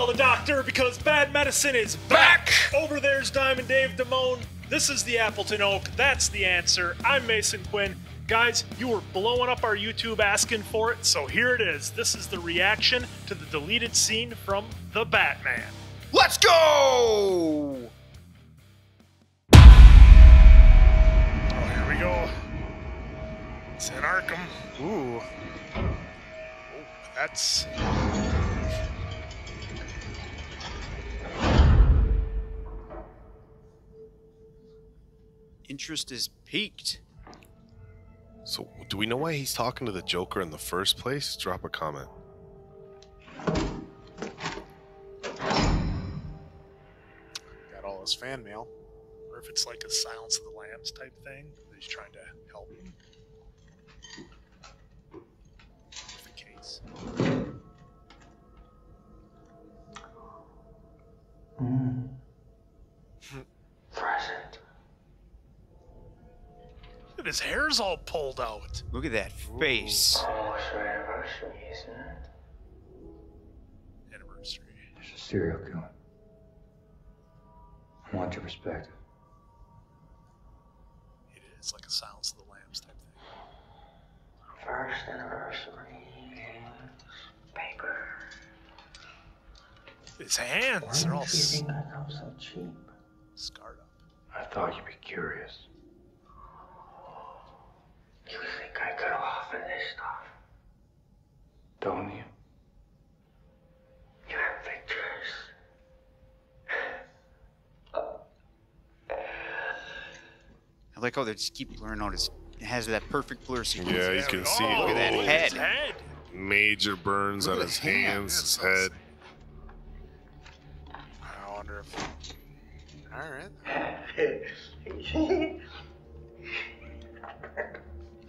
call the doctor because bad medicine is back! Over there's Diamond Dave Damone. This is the Appleton Oak. That's the answer. I'm Mason Quinn. Guys, you were blowing up our YouTube asking for it, so here it is. This is the reaction to the deleted scene from The Batman. Let's go! Oh, here we go. It's in Arkham. Ooh. Oh, that's... Interest is peaked. So, do we know why he's talking to the Joker in the first place? Drop a comment. Got all his fan mail. Or if it's like a Silence of the Lambs type thing, that he's trying to help him. With the case. Present. Look, his hair's all pulled out. Look at that face. Almost our anniversary, isn't it? Anniversary. There's a serial killer. I want your perspective. It is like a Silence of the Lambs type thing. First anniversary. Paper. His hands Why are all do you think I come so cheap? scarred up. I thought you'd be curious. You think I could offer this stuff? Don't you? You have pictures. I like how they just keep blurring out his. It has that perfect blur sequence. Yeah, you can see Oh, Look at that all head. his head. major burns Look on at his his hand. hands, his head. I wonder if... Alright.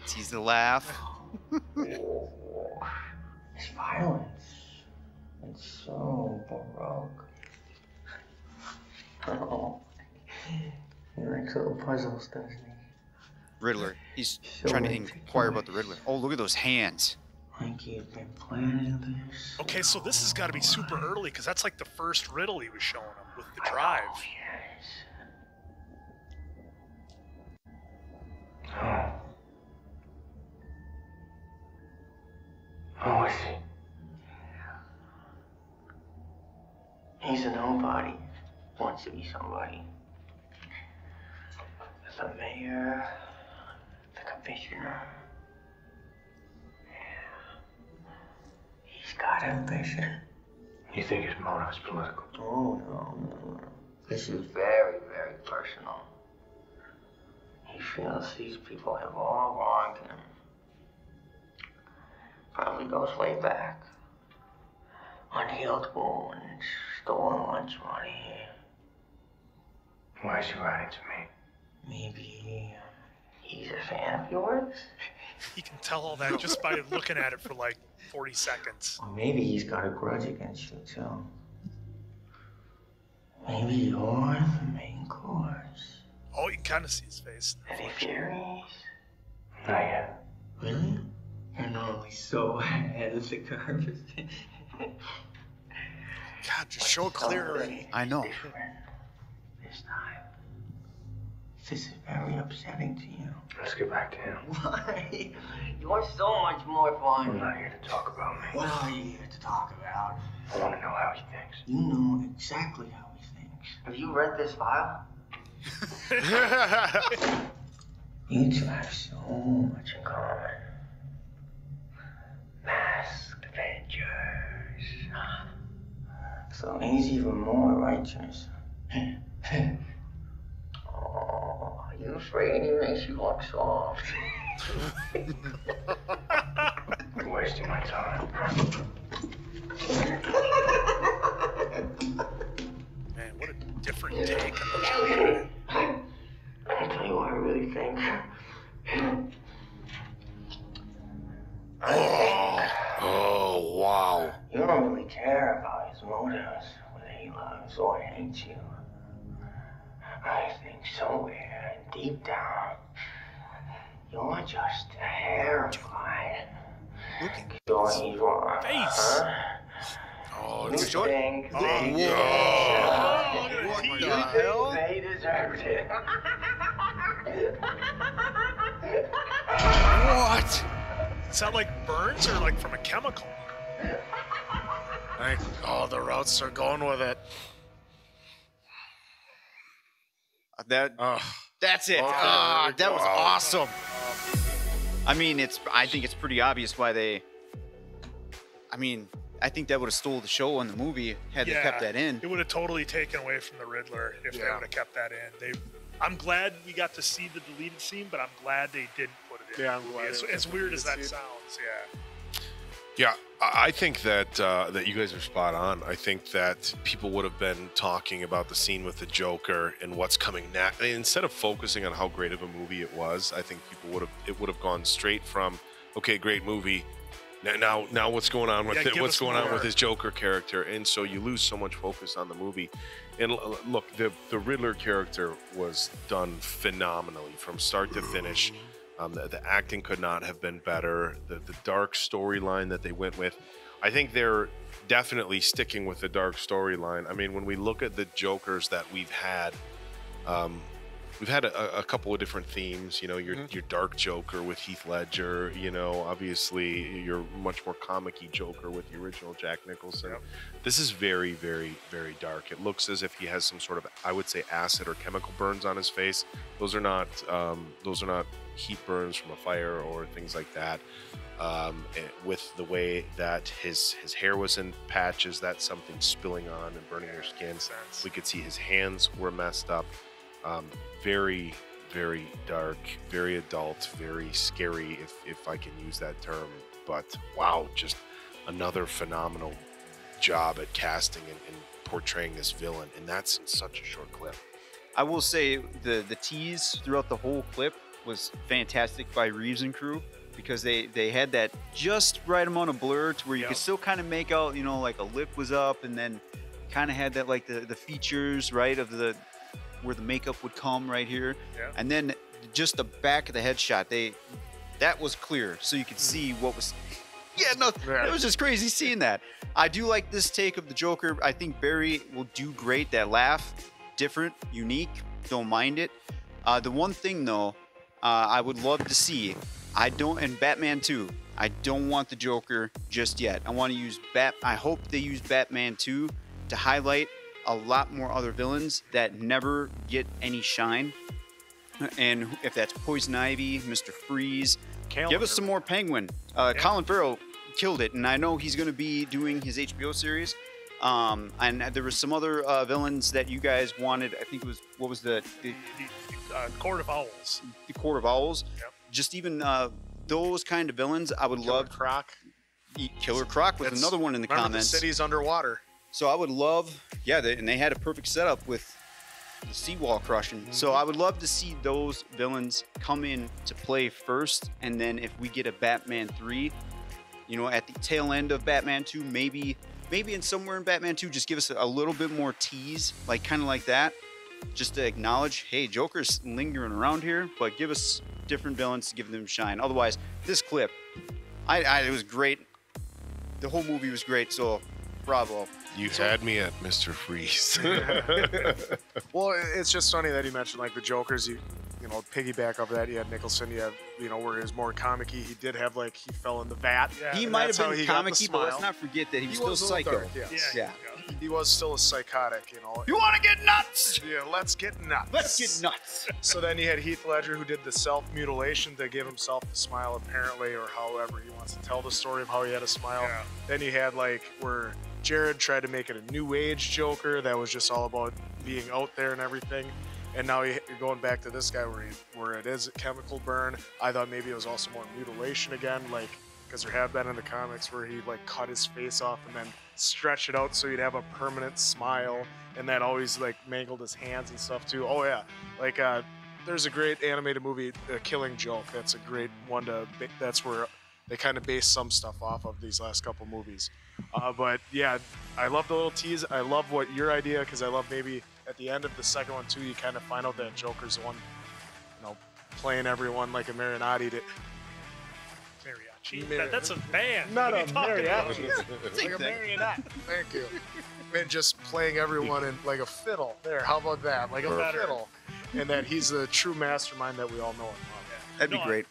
Sees the laugh. It's violence. It's so baroque. Oh. He likes little puzzles, doesn't he? Riddler. He's So trying to insecure. inquire about the Riddler. Oh, look at those hands. Like you've been planning this. Okay, so this has got to be super early, because that's like the first riddle he was showing him with the drive. Oh, yes. Oh. Oh, is he? He's a nobody. Wants to be somebody. The mayor, the commissioner. He's got ambition. You think his motive is political? Oh, no. This is very, very personal. He feels these people have all wronged him. Probably goes way back. Unhealed wounds, stolen lunch money. Why is he writing to me? Maybe he's a fan of yours? He can tell all that just by looking at it for like 40 seconds. Or maybe he's got a grudge against you, too. Maybe you're the main course. Oh, you can kind of see his face. Any theories? Not yet. Really? You're normally so ahead of the curve. God, just show it clear already. I know. This time. This is very upsetting to you. Let's get back to him. Why? You're so much more fun. I'm not here to talk about me. What are you here to talk about? I want to know how he thinks. You know exactly how he thinks. Have you read this file? You two have so much in common. Masked Avengers. So he's even more righteous. Oh, are you afraid he makes you look soft? You're wasting my time. Man, what a different take on the Joker. I'll tell you what I really think. Oh, wow. You don't really care about his motives, whether he loves or hates you. I think somewhere deep down, you're just terrified. Look at You're evil. face. Oh, It's short. Think Oh, they whoa. deserved Oh, it. look at What the the tease. hell? They deserved it. What? Is that like burns or like from a chemical? I think all the routes are going with it. That's it. Okay. That was Wow. awesome. I mean, I think it's pretty obvious why they. I mean, I think that would have stole the show on the movie had they kept that in. It would have totally taken away from the Riddler if they Yeah. would have kept that in. I'm glad we got to see the deleted scene, but I'm glad they didn't put it in. Yeah, the I'm movie. glad As, it as weird as that deleted scene. sounds, yeah. Yeah, I think that that you guys are spot on. I think that people would have been talking about the scene with the Joker and what's coming next. Instead of focusing on how great of a movie it was, I think people would have gone straight from, okay, great movie. Now what's going on with it? give What's us going on more. with his Joker character? And so you lose so much focus on the movie. And look, the Riddler character was done phenomenally from start to finish. The acting could not have been better. The dark storyline that they went with, I think they're definitely sticking with the dark storyline. I mean, when we look at the Jokers that we've had a couple of different themes. You know, your dark Joker with Heath Ledger. You know, obviously your much more comic-y Joker with the original Jack Nicholson. Yep. This is very, very, very dark. It looks as if he has some sort of, I would say, acid or chemical burns on his face. Those are not heat burns from a fire or things like that. With the way that his hair was in patches, that's something spilling on and burning your skin. We could see his hands were messed up. Very, very dark, very adult, very scary, if I can use that term. But wow, just another phenomenal job at casting and portraying this villain, and that's in such a short clip. I will say the tease throughout the whole clip was fantastic by Reeves and crew, because they had that just right amount of blur to where you could still kind of make out, you know, like a lip was up, and then kind of had that like the features, right, of the where the makeup would come right here, and then just the back of the headshot, that was clear, so you could see what was. It was just crazy seeing that. I do like this take of the Joker. I think Barry will do great. That laugh, different, unique. Don't mind it. The one thing though, I would love to see. In Batman 2, I don't want the Joker just yet. I want to use I hope they use Batman 2 to highlight a lot more other villains that never get any shine. And if that's Poison Ivy, Mr. Freeze, give us some more Penguin. Colin Farrell killed it, and I know he's going to be doing his HBO series. And there were some other villains that you guys wanted. I think it was, what was the Court of Owls. The Court of Owls. Yep. Just even those kind of villains, I would love. Croc. Killer Croc was another one in the comments. The city's underwater. So I would love, and they had a perfect setup with the seawall crushing. So I would love to see those villains come in to play first, and then if we get a Batman 3, you know, at the tail end of Batman 2, maybe in somewhere in Batman 2, just give us a little bit more tease, like kind of like that, just to acknowledge, hey, Joker's lingering around here, but give us different villains to give them shine. Otherwise, this clip, it was great. The whole movie was great, so bravo. You had me at Mr. Freeze. Well, it's just funny that you mentioned like the Jokers. You know, piggyback off that. You had Nicholson. You have, you know, where he was more comic-y. He did have like he fell in the vat. Yeah, He and might that's have how been he got the comic-y, but let's smile. not forget that he was He still was a little psycho. dark, yes. Yeah. He was still a psychotic, you know. You want to get nuts? Yeah, let's get nuts. Let's get nuts. So then you had Heath Ledger, who did the self-mutilation to give himself the smile, apparently, or however he wants to tell the story of how he had a smile. Yeah. Then you had like where Jared tried to make it a new age Joker that was just all about being out there and everything. And now you're going back to this guy where it is a chemical burn. I thought maybe it was also more mutilation again, like because there have been in the comics where he like cut his face off and then stretched it out so he'd have a permanent smile, and that always like mangled his hands and stuff too. Oh yeah, like there's a great animated movie, Killing Joke. That's a great one that's where they kind of base some stuff off of these last couple movies. But yeah, I love the little tease. I love what your idea, because I love maybe at the end of the second one too, you kind of find out that Joker's the one, you know, playing everyone like a marionette. Gee, that's a band. Not What are a you talking about? mariachi. It's like a marionette. Thank you. And just playing everyone in like a fiddle. There, how about that? Like a fiddle. And that he's the true mastermind that we all know and love. That'd be great.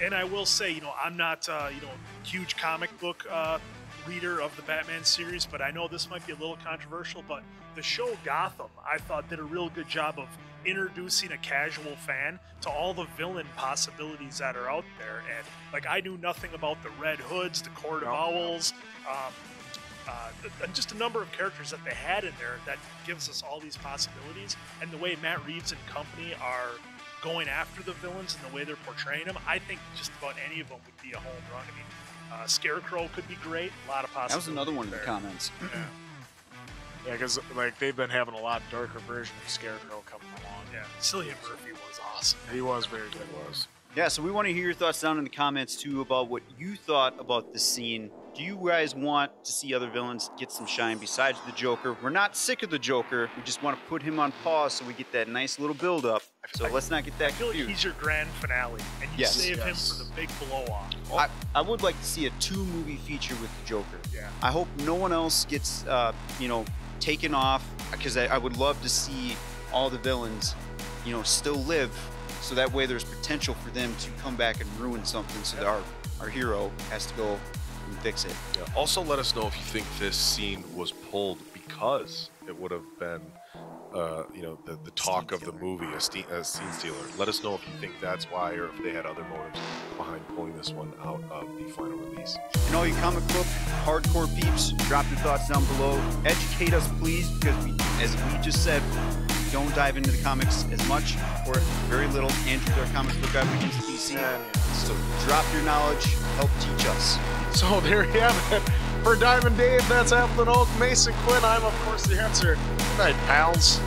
And I will say, I'm not, huge comic book reader of the Batman series, but I know this might be a little controversial, but the show Gotham, I thought, did a real good job of introducing a casual fan to all the villain possibilities that are out there. And like, I knew nothing about the Red Hoods, the Court of Owls, just a number of characters that they had in there that gives us all these possibilities. And the way Matt Reeves and company are going after the villains and the way they're portraying them, I think just about any of them would be a home run. I mean, Scarecrow could be great. A lot of possibilities. That was another one in the comments. Yeah, because like they've been having a lot darker version of Scarecrow coming along. Yeah, Cillian Murphy was awesome. He was very good. Yeah, so we want to hear your thoughts down in the comments too about what you thought about this scene. Do you guys want to see other villains get some shine besides the Joker? We're not sick of the Joker. We just want to put him on pause so we get that nice little build up. So let's not get that I feel like he's your grand finale, and you save him for the big blow off. I would like to see a 2-movie feature with the Joker. Yeah. I hope no one else gets, taken off, because I would love to see all the villains, still live, so that way there's potential for them to come back and ruin something, so that our hero has to go and fix it. Yeah. Also, let us know if you think this scene was pulled because it would have been, the talk of the movie, a scene stealer. Let us know if you think that's why, or if they had other motives behind pulling this one out of the final release. And all you comic book hardcore peeps, drop your thoughts down below. Educate us, please, because as we just said, we don't dive into the comics as much or very little. Andrew's our comic book guy, we use DC. So drop your knowledge, help teach us. So there you have it. For Diamond Dave, that's Appleton Oak, Mason Quinn. I'm, of course, the answer. Good night, pals.